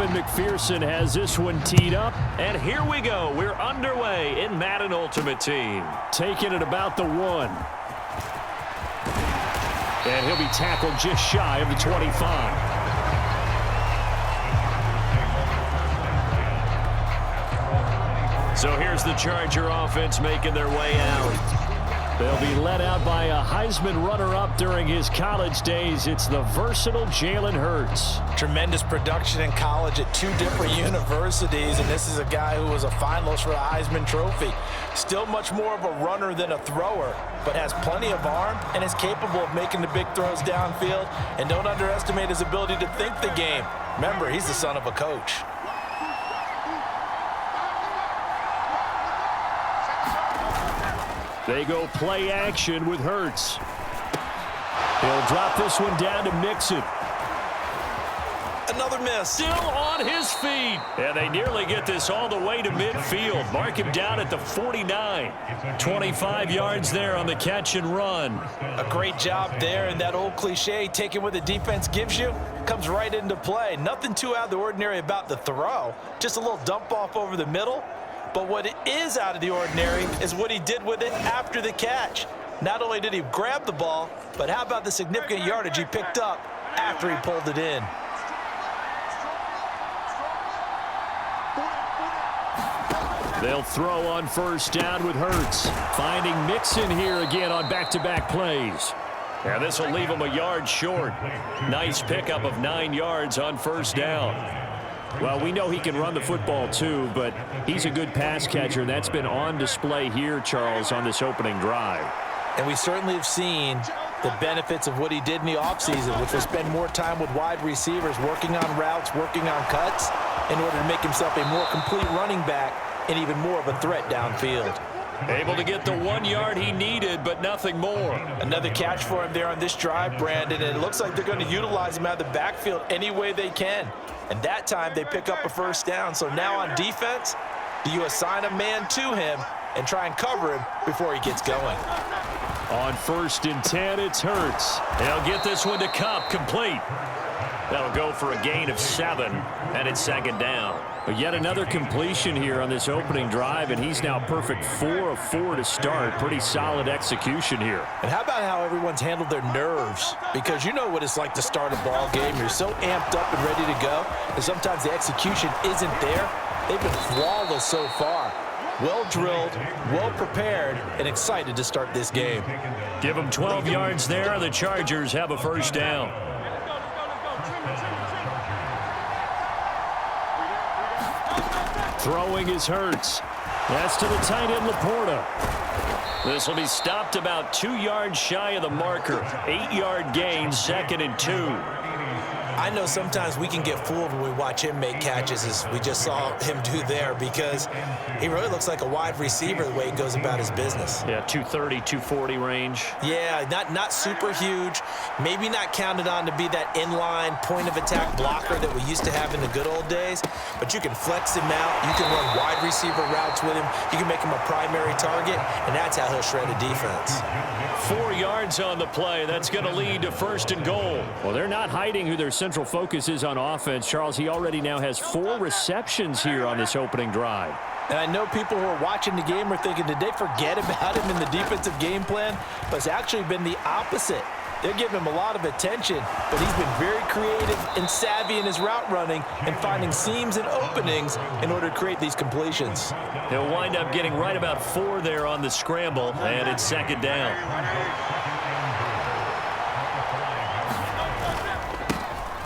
Evan McPherson has this one teed up. And here we go. We're underway in Madden Ultimate Team. Taking it about the 1. And he'll be tackled just shy of the 25. So here's the Charger offense making their way out. They'll be led out by a Heisman runner-up during his college days. It's the versatile Jalen Hurts. Tremendous production in college at 2 different universities, and this is a guy who was a finalist for the Heisman Trophy. Still much more of a runner than a thrower, but has plenty of arm and is capable of making the big throws downfield. And don't underestimate his ability to think the game. Remember, he's the son of a coach. They go play action with Hurts. He'll drop this one down to Mixon. Another miss. Still on his feet. And they nearly get this all the way to midfield. Mark him down at the 49. 25 yards there on the catch and run. A great job there, and that old cliche, taking what the defense gives you, comes right into play. Nothing too out of the ordinary about the throw. Just a little dump off over the middle. But what is out of the ordinary is what he did with it after the catch. Not only did he grab the ball, but how about the significant yardage he picked up after he pulled it in. They'll throw on first down with Hurts. Finding Mixon here again on back-to-back plays. And this will leave him a yard short. Nice pickup of 9 yards on first down. Well, we know he can run the football too, but he's a good pass catcher, and that's been on display here, Charles, on this opening drive. And we certainly have seen the benefits of what he did in the offseason, which was spend more time with wide receivers, working on routes, working on cuts, in order to make himself a more complete running back and even more of a threat downfield. Able to get the 1 yard he needed, but nothing more. Another catch for him there on this drive, Brandon, and it looks like they're going to utilize him out of the backfield any way they can. And that time they pick up a first down. So now on defense, do you assign a man to him and try and cover him before he gets going? On 1st and 10, it's Hurts. They'll get this one to Kupp, complete. That'll go for a gain of 7, and it's 2nd down. But yet another completion here on this opening drive, and he's now perfect 4 of 4 to start. Pretty solid execution here. And how about how everyone's handled their nerves? Because you know what it's like to start a ball game. You're so amped up and ready to go, and sometimes the execution isn't there. They've been flawless so far. Well drilled, well prepared, and excited to start this game. Give them 12 yards there, and the Chargers have a first down. Throwing is Hurts. That's to the tight end, Laporta. This will be stopped about 2 yards shy of the marker. 8-yard gain, 2nd and 2. I know sometimes we can get fooled when we watch him make catches, as we just saw him do there, because he really looks like a wide receiver the way he goes about his business. Yeah, 230, 240 range. Yeah, not super huge. Maybe not counted on to be that inline point-of-attack blocker that we used to have in the good old days, but you can flex him out. You can run wide receiver routes with him. You can make him a primary target, and that's how he'll shred a defense. 4 yards on the play. That's going to lead to 1st and goal. Well, they're not hiding who their central focus is on offense. Charles, he already now has 4 receptions here on this opening drive. And I know people who are watching the game are thinking, did they forget about him in the defensive game plan? But it's actually been the opposite. They're giving him a lot of attention, but he's been very creative and savvy in his route running and finding seams and openings in order to create these completions. He'll wind up getting right about 4 there on the scramble, and it's 2nd down.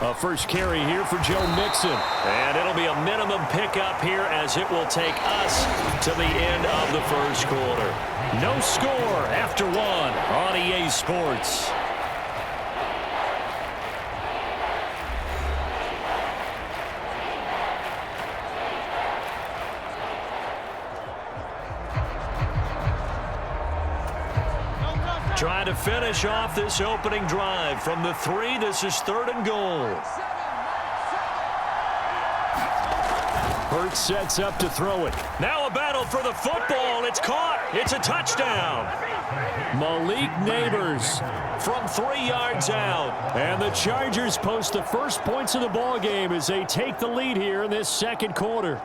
A first carry here for Joe Mixon. And it'll be a minimum pickup here as it will take us to the end of the first quarter. No score after 1 on EA Sports. Trying to finish off this opening drive from the 3. This is 3rd and goal. Hurts sets up to throw it. Now a battle for the football. It's caught. It's a touchdown. Malik Neighbors from 3 yards out. And the Chargers post the first points of the ball game as they take the lead here in this second quarter.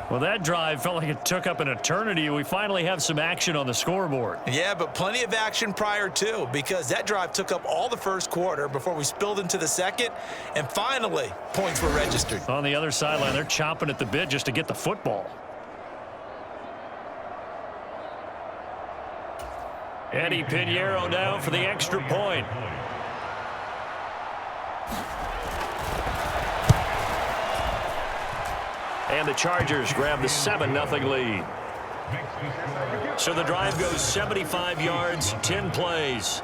Well, that drive felt like it took up an eternity. We finally have some action on the scoreboard. Yeah, but plenty of action prior to, because that drive took up all the first quarter before we spilled into the second, and finally, points were registered. On the other sideline, they're chomping at the bit just to get the football. Eddie Pinheiro now for the extra point. And the Chargers grab the 7-0 lead. So the drive goes 75 yards, 10 plays.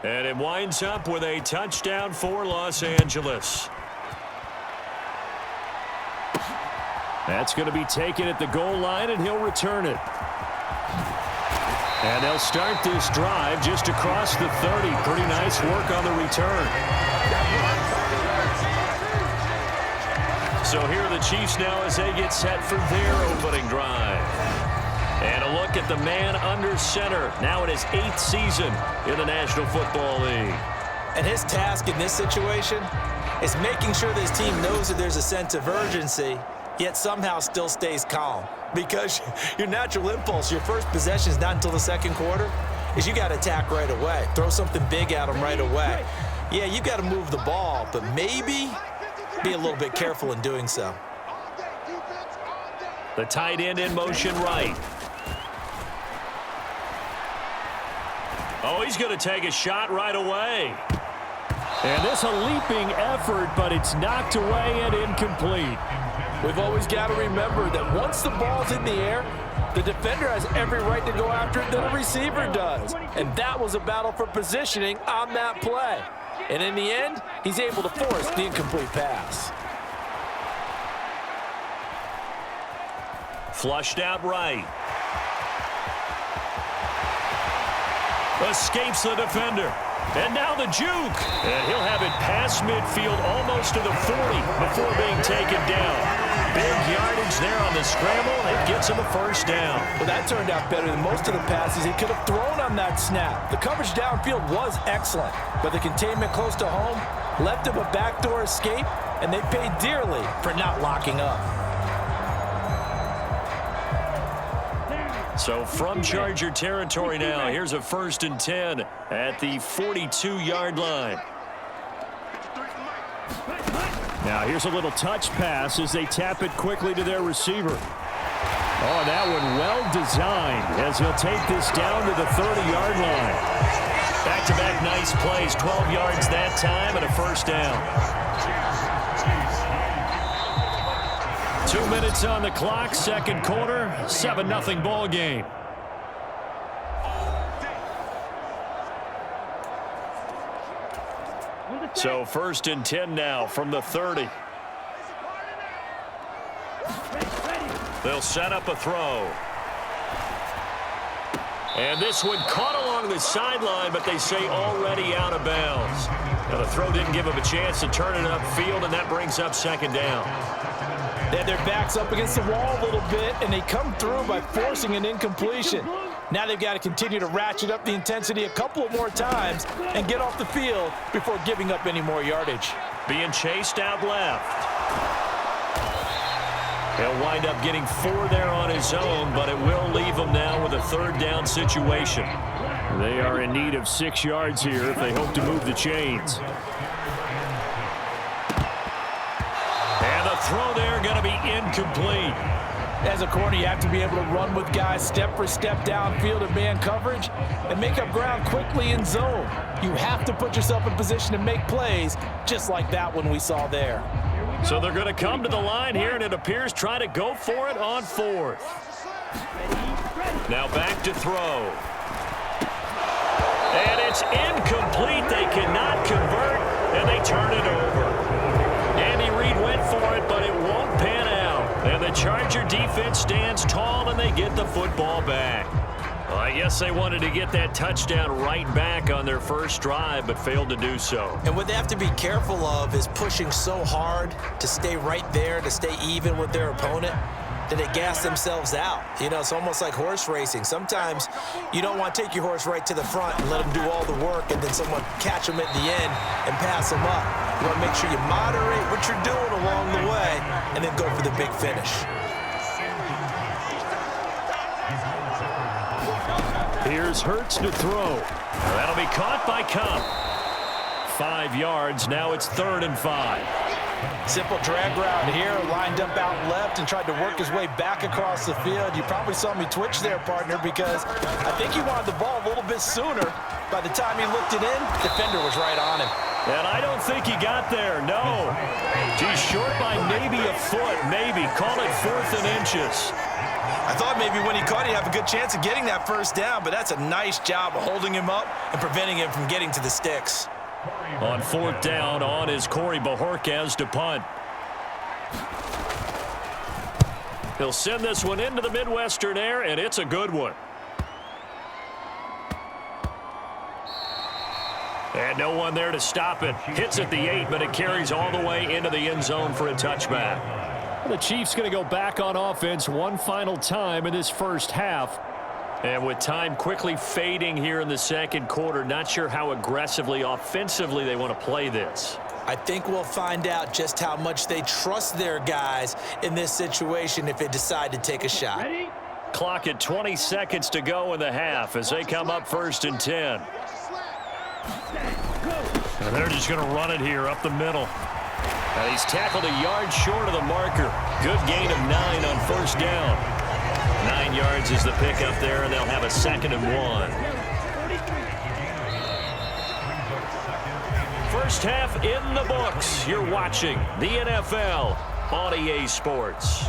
And it winds up with a touchdown for Los Angeles. That's going to be taken at the goal line, and he'll return it. And they'll start this drive just across the 30. Pretty nice work on the return. So here are the Chiefs now as they get set for their opening drive. And a look at the man under center, now in his 8th season in the National Football League. And his task in this situation is making sure that his team knows that there's a sense of urgency, yet somehow still stays calm. Because your natural impulse, your first possession is not until the second quarter, is you got to attack right away. Throw something big at them right away. Yeah, you got to move the ball, but maybe be a little bit careful in doing so. The tight end in motion right. Oh, he's going to take a shot right away. And this a leaping effort, but it's knocked away and incomplete. We've always got to remember that once the ball's in the air, the defender has every right to go after it that a receiver does. And that was a battle for positioning on that play. And in the end, he's able to force the incomplete pass. Flushed out right. Escapes the defender. And now the juke. And he'll have it past midfield almost to the 40 before being taken down. Big yardage there on the scramble. It gets him a first down. Well, that turned out better than most of the passes he could have thrown on that snap. The coverage downfield was excellent, but the containment close to home left him a backdoor escape, and they paid dearly for not locking up. So from Charger territory now, here's a 1st and 10 at the 42-yard line. Now here's a little touch pass as they tap it quickly to their receiver. Oh, that one well designed as he'll take this down to the 30-yard line. Back-to-back nice plays, 12 yards that time and a first down. 2 minutes on the clock, second quarter, 7-0 ball game. So 1st and 10 now from the 30. They'll set up a throw. And this one caught along the sideline, but they say already out of bounds. Now the throw didn't give them a chance to turn it upfield, and that brings up second down. They had their backs up against the wall a little bit, and they come through by forcing an incompletion. Now they've got to continue to ratchet up the intensity a couple of more times and get off the field before giving up any more yardage. Being chased out left. He'll wind up getting 4 there on his own, but it will leave him now with a 3rd down situation. They are in need of 6 yards here if they hope to move the chains. And the throw there going to be incomplete. As a corner, you have to be able to run with guys step for step downfield in man coverage and make up ground quickly in zone. You have to put yourself in position to make plays just like that one we saw there. So they're going to come to the line here, and it appears try to go for it on 4th. Now back to throw. And it's incomplete. They cannot convert, and they turn it over. Andy Reid went for it, but it won't pan out. And the Charger defense stands tall, and they get the football back. Well, I guess they wanted to get that touchdown right back on their first drive, but failed to do so. And what they have to be careful of is pushing so hard to stay right there, to stay even with their opponent, that they gas themselves out. You know, it's almost like horse racing. Sometimes you don't want to take your horse right to the front and let them do all the work and then someone catch them at the end and pass them up. You want to make sure you moderate what you're doing along the way and then go for the big finish. Here's Hurts to throw. That'll be caught by Cup. 5 yards. Now it's 3rd and 5. Simple drag route here, lined up out left and tried to work his way back across the field. You probably saw me twitch there, partner, because I think he wanted the ball a little bit sooner. By the time he looked it in, defender was right on him. And I don't think he got there, no. He's short by maybe a foot, maybe. Call it 4th and inches. I thought maybe when he caught it, he'd have a good chance of getting that first down, but that's a nice job of holding him up and preventing him from getting to the sticks. On 4th down, on is Corey Bojorquez to punt. He'll send this one into the Midwestern air, and it's a good one. And no one there to stop it. Hits at the 8, but it carries all the way into the end zone for a touchback. The Chiefs going to go back on offense one final time in this first half. And with time quickly fading here in the second quarter, not sure how aggressively, offensively they want to play this. I think we'll find out just how much they trust their guys in this situation if they decide to take a shot. Ready? Clock at 20 seconds to go in the half as they come up 1st and 10. And they're just going to run it here up the middle. And he's tackled a yard short of the marker. Good gain of 9 on 1st down. 9 yards is the pickup there, and they'll have a 2nd and 1. First half in the books. You're watching the NFL on EA Sports.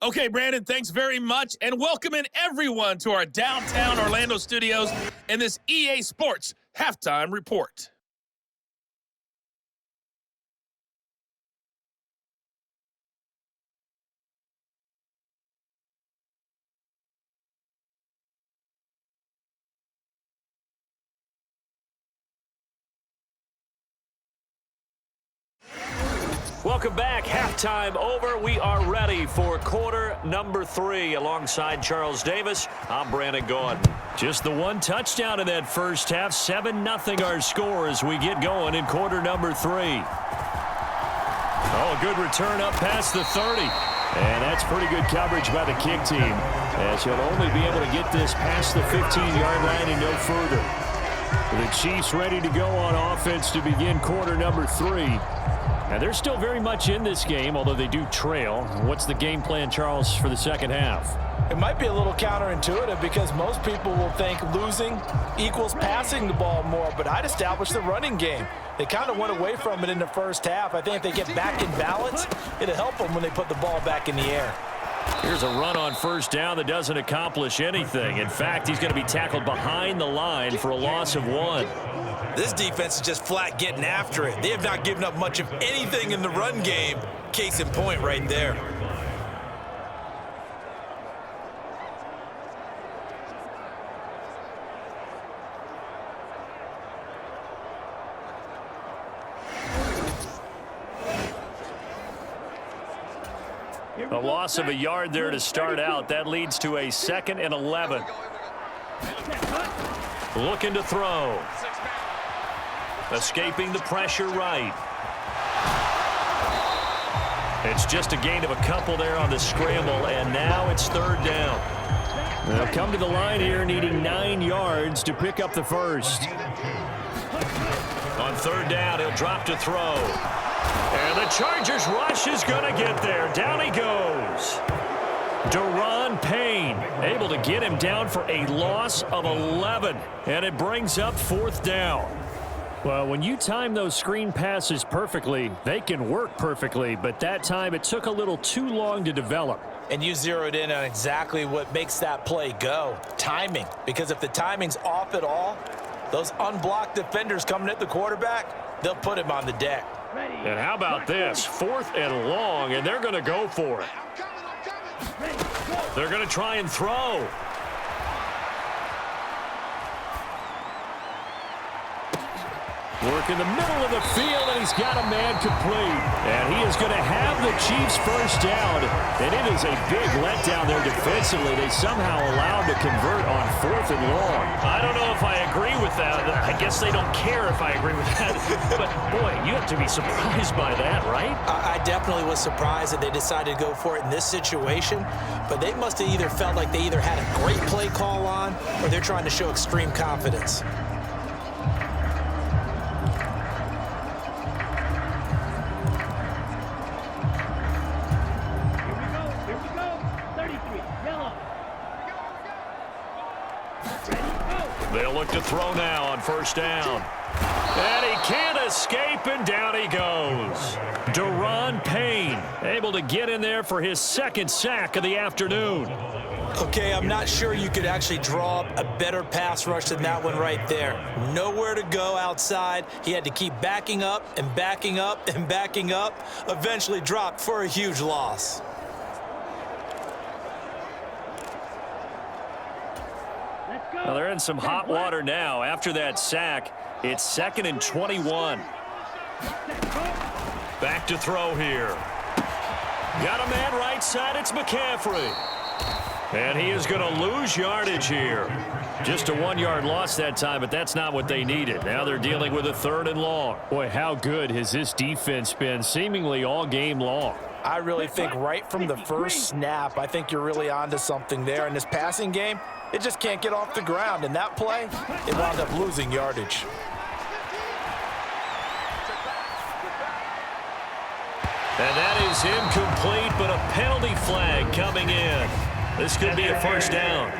Okay, Brandon, thanks very much, and welcoming everyone to our downtown Orlando studios in this EA Sports Halftime Report. Welcome back. Halftime over. We are ready for quarter number 3. Alongside Charles Davis, I'm Brandon Gaudin. Just the one touchdown in that first half. 7-0 our score as we get going in quarter number 3. Oh, a good return up past the 30. And that's pretty good coverage by the kick team, as he'll only be able to get this past the 15-yard line and no further. The Chiefs ready to go on offense to begin quarter number 3. And they're still very much in this game, although they do trail. What's the game plan, Charles, for the second half? It might be a little counterintuitive because most people will think losing equals passing the ball more, but I'd establish the running game. They kind of went away from it in the first half. I think if they get back in balance, it'll help them when they put the ball back in the air. Here's a run on 1st down that doesn't accomplish anything. In fact, he's going to be tackled behind the line for a loss of 1. This defense is just flat getting after it. They have not given up much of anything in the run game. Case in point right there. A loss of a yard there to start out. That leads to a 2nd and 11. Looking to throw. Escaping the pressure right. It's just a gain of a couple there on the scramble, and now it's 3rd down. They'll come to the line here needing 9 yards to pick up the first. On 3rd down, he'll drop to throw. And the Chargers rush is going to get there. Down he goes. Deron Payne able to get him down for a loss of 11. And it brings up 4th down. Well, when you time those screen passes perfectly, they can work perfectly. But that time it took a little too long to develop. And you zeroed in on exactly what makes that play go. Timing. Because if the timing's off at all, those unblocked defenders coming at the quarterback, they'll put him on the deck. And how about this? 4th and long, and they're going to go for it. They're going to try and throw. Work in the middle of the field, and he's got a man complete. And he is going to have the Chiefs first down. And it is a big letdown there defensively. They somehow allowed to convert on 4th and long. I don't know if I agree with that. I guess they don't care if I agree with that. But, boy, you have to be surprised by that, right? I definitely was surprised that they decided to go for it in this situation. But they must have either felt like they either had a great play call on or they're trying to show extreme confidence. They'll look to throw now on first down. And he can't escape, and down he goes. Deron Payne able to get in there for his 2nd sack of the afternoon. Okay, I'm not sure you could actually draw up a better pass rush than that one right there. Nowhere to go outside. He had to keep backing up and backing up and backing up. Eventually dropped for a huge loss. Well, they're in some hot water now. After that sack, it's 2nd and 21. Back to throw here. Got a man right side. It's McCaffrey. And he is going to lose yardage here. Just a 1-yard loss that time, but that's not what they needed. Now they're dealing with a 3rd and long. Boy, how good has this defense been seemingly all game long? I really think right from the first snap, I think you're really onto something there. In this passing game, it just can't get off the ground. And that play, it wound up losing yardage. And that is incomplete, but a penalty flag coming in. This could be a first down.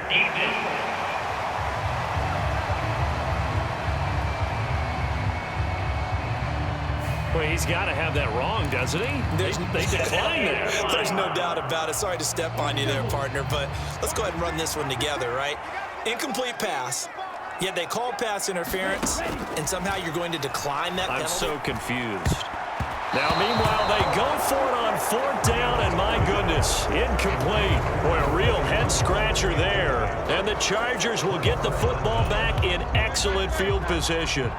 Well, he's got to have that wrong, doesn't he? They declined that. There's no doubt about it. Sorry to step on you there, partner, but let's go ahead and run this one together, right? Incomplete pass, yet they call pass interference, and somehow you're going to decline that penalty? I'm so confused. Now, meanwhile, they go for it on 4th down, and my goodness, incomplete. Boy, a real head-scratcher there. And the Chargers will get the football back in excellent field position.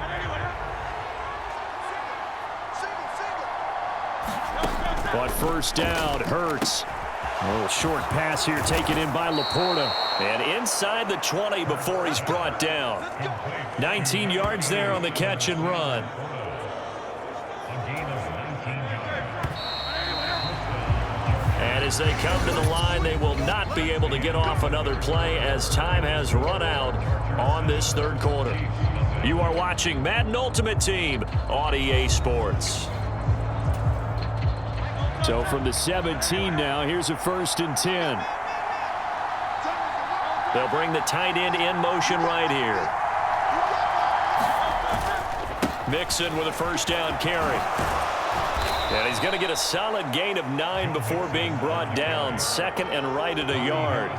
But first down, Hurts. A little short pass here taken in by Laporta. And inside the 20 before he's brought down. 19 yards there on the catch and run. And as they come to the line, they will not be able to get off another play as time has run out on this 3rd quarter. You are watching Madden Ultimate Team on EA Sports. So from the 17 now, here's a 1st and 10. They'll bring the tight end in motion right here. Mixon with a first down carry. And he's going to get a solid gain of 9 before being brought down. 2nd and right at a yard.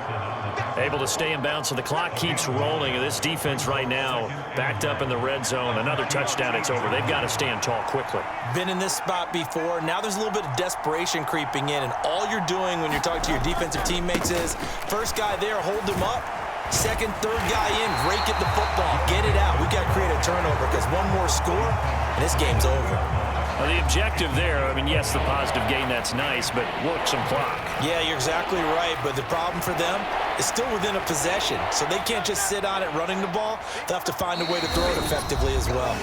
Able to stay in bounds, so the clock keeps rolling. And this defense right now backed up in the red zone. Another touchdown, it's over. They've got to stand tall quickly. Been in this spot before. Now there's a little bit of desperation creeping in. And all you're doing when you're talking to your defensive teammates is, first guy there, hold him up. 2nd, 3rd guy in, rake at the football. Get it out. We've got to create a turnover because one more score, and this game's over. Well, the objective there, I mean, yes, the positive gain, that's nice, but work some clock. Yeah, you're exactly right, but the problem for them is still within a possession, so they can't just sit on it running the ball. They'll have to find a way to throw it effectively as well.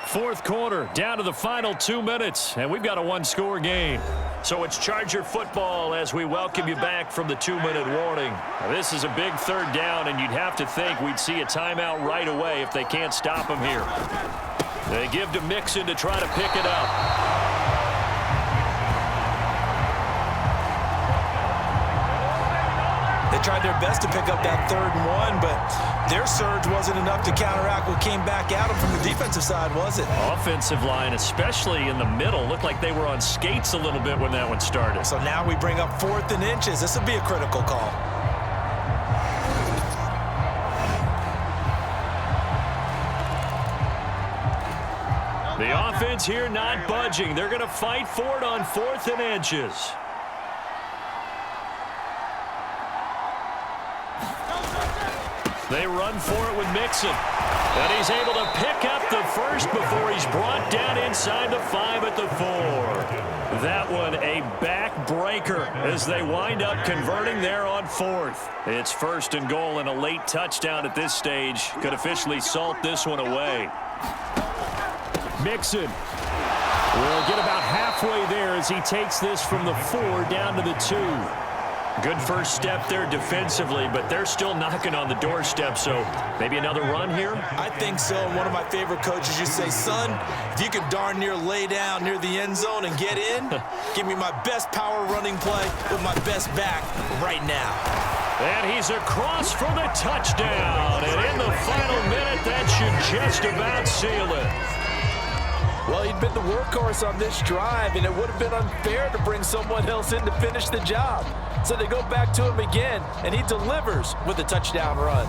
4th quarter, down to the final 2 minutes, and we've got a 1-score game. So it's Charger football as we welcome you back from the 2-minute warning. Now, this is a big 3rd down, and you'd have to think we'd see a timeout right away if they can't stop him here. They give to Mixon to try to pick it up. They tried their best to pick up that 3rd and 1, but their surge wasn't enough to counteract what came back at them from the defensive side, was it? Offensive line, especially in the middle, looked like they were on skates a little bit when that one started. So now we bring up 4th and inches. This will be a critical call. The offense here not budging. They're going to fight for it on 4th and inches. They run for it with Mixon. And he's able to pick up the first before he's brought down inside the 5 at the 4. That one a backbreaker as they wind up converting there on 4th. It's 1st and goal and a late touchdown at this stage could officially salt this one away. Mixon will get about halfway there as he takes this from the 4 down to the 2. Good first step there defensively, but they're still knocking on the doorstep, so maybe another run here? I think so. One of my favorite coaches used to say, son, if you can darn near lay down near the end zone and get in, give me my best power running play with my best back right now. And he's across for the touchdown. And in the final minute, that should just about seal it. Well, he'd been the workhorse on this drive, and it would have been unfair to bring someone else in to finish the job. So they go back to him again, and he delivers with a touchdown run.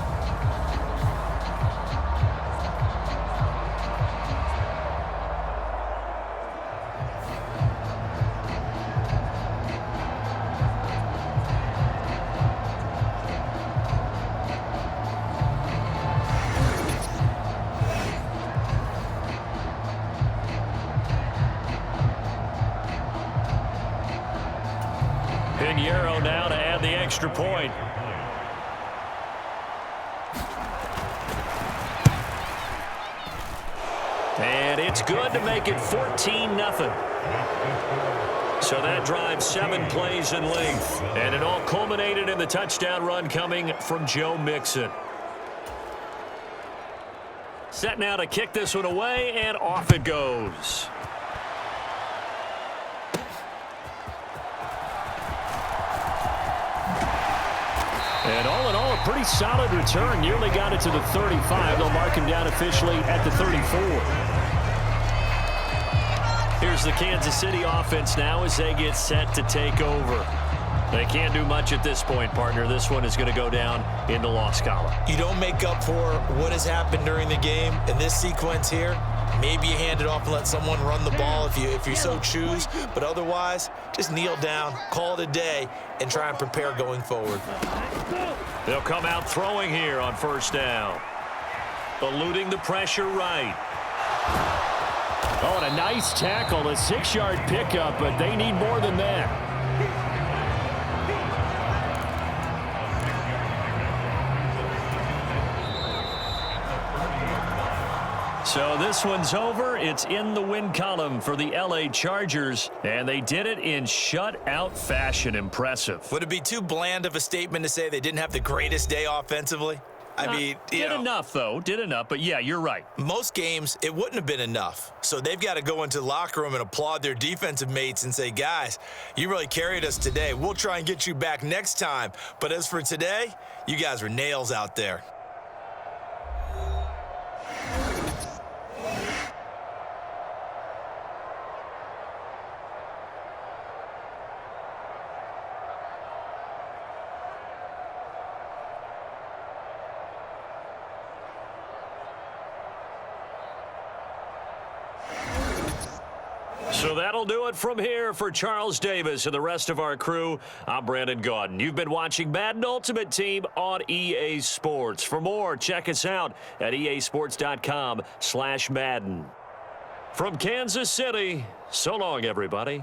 Pinheiro now to add the extra point. And it's good to make it 14-0. So that drives 7 plays in length. And it all culminated in the touchdown run coming from Joe Mixon. Set now to kick this one away, and off it goes. And all in all, a pretty solid return. Nearly got it to the 35. They'll mark him down officially at the 34. Here's the Kansas City offense now as they get set to take over. They can't do much at this point, partner. This one is going to go down in the loss column. You don't make up for what has happened during the game in this sequence here. Maybe you hand it off and let someone run the ball if you so choose. But otherwise, just kneel down, call it a day, and try and prepare going forward. They'll come out throwing here on 1st down. Eluding the pressure right. Oh, and a nice tackle, a 6-yard pickup, but they need more than that. So this one's over. It's in the win column for the LA Chargers, and they did it in shutout fashion. Impressive. Would it be too bland of a statement to say they didn't have the greatest day offensively? I mean, did enough, though. Did enough. But, yeah, you're right. Most games, it wouldn't have been enough. So they've got to go into the locker room and applaud their defensive mates and say, guys, you really carried us today. We'll try and get you back next time. But as for today, you guys were nails out there. So that'll do it from here for Charles Davis and the rest of our crew. I'm Brandon Gaudin. You've been watching Madden Ultimate Team on EA Sports. For more, check us out at easports.com/Madden. From Kansas City, so long, everybody.